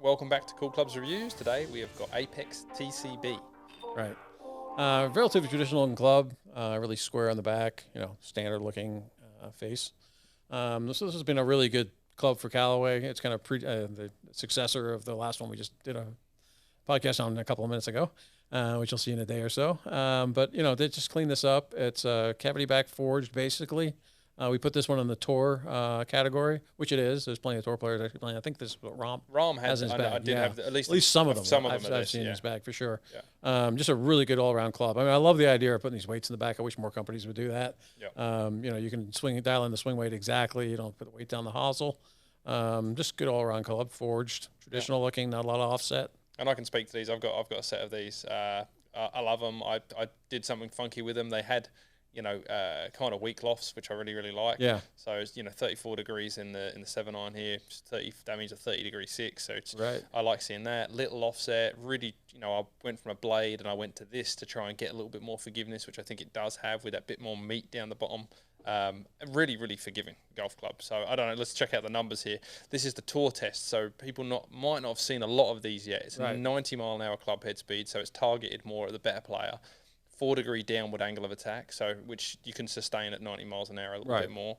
welcome back to Cool Clubs Reviews. Today we have got Apex TCB. Right. Relatively traditional looking club, really square on the back, standard looking face. So this has been a really good club for Callaway. It's kind of the successor of the last one we just did a podcast on a couple of minutes ago, which you'll see in a day or so. But they just cleaned this up. It's cavity back forged, basically. We put this one in the tour category, which it is. There's plenty of tour players actually playing. I think this is what Rom has in his bag. I did have at least some of them. I've seen in his bag for sure. Yeah. Just a really good all-around club. I mean, I love the idea of putting these weights in the back. I wish more companies would do that. Yeah. You can dial in the swing weight exactly. You don't put the weight down the hosel. Just good all-around club, forged, traditional looking, not a lot of offset. And I can speak to these. I've got a set of these. I love them. I did something funky with them. They had kind of weak lofts, which I really like. Yeah. So it's 34 degrees in the 7-iron here. 30. That means a 30-degree 6. So it's right. I like seeing that little offset. Really, I went from a blade and I went to this to try and get a little bit more forgiveness, which I think it does have with that bit more meat down the bottom. Really forgiving golf club. So I don't know. Let's check out the numbers here. This is the tour test, so people might not have seen a lot of these yet. It's a 90-mile-an-hour club head speed, so it's targeted more at the better player. 4-degree downward angle of attack, so which you can sustain at 90 miles an hour a little bit more.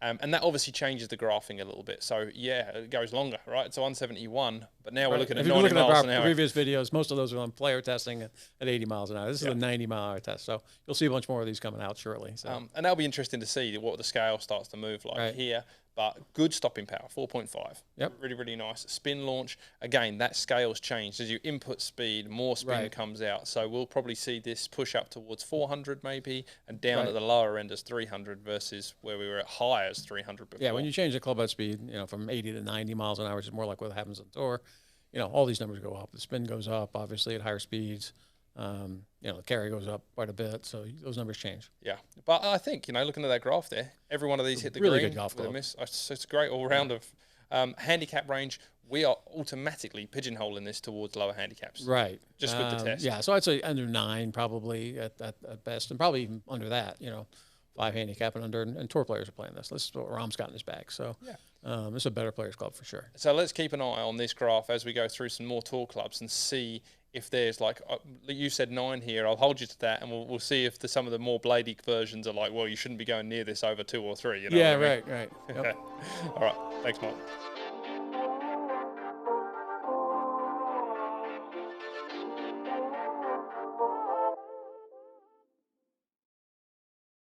And that obviously changes the graphing a little bit. So, yeah, it goes longer, right? It's 171, but now we're looking at 90 miles an hour. Previous videos, most of those are on player testing at 80 miles an hour. This is a 90-mile-an-hour test, so you'll see a bunch more of these coming out shortly. So. And that'll be interesting to see what the scale starts to move like here. But good stopping power, 4.5. Yep. Really nice. Spin launch, again, that scale's changed. As you input speed, more spin comes out. So we'll probably see this push up towards 400 maybe, and down at the lower end as 300 versus where we were at high as 300 before. Yeah, when you change the club head speed, from 80 to 90 miles an hour, which is more like what happens on tour, all these numbers go up. The spin goes up, obviously, at higher speeds. The carry goes up quite a bit, so those numbers change. Yeah, but I think, looking at that graph there, every one of these hit the really green good golf club. with a miss. It's a great all-round of handicap range. We are automatically pigeonholing this towards lower handicaps. Right. Just with the test. Yeah, so I'd say under 9 probably at best, and probably even under that, 5 handicap and under, and tour players are playing this. This is what Rom's got in his bag, so this is a better players club for sure. So let's keep an eye on this graph as we go through some more tour clubs and see if there's you said 9 here. I'll hold you to that, and we'll see if some of the more bladey versions are like, well, you shouldn't be going near this over 2 or 3. Right. Okay. All right. Thanks, Mike.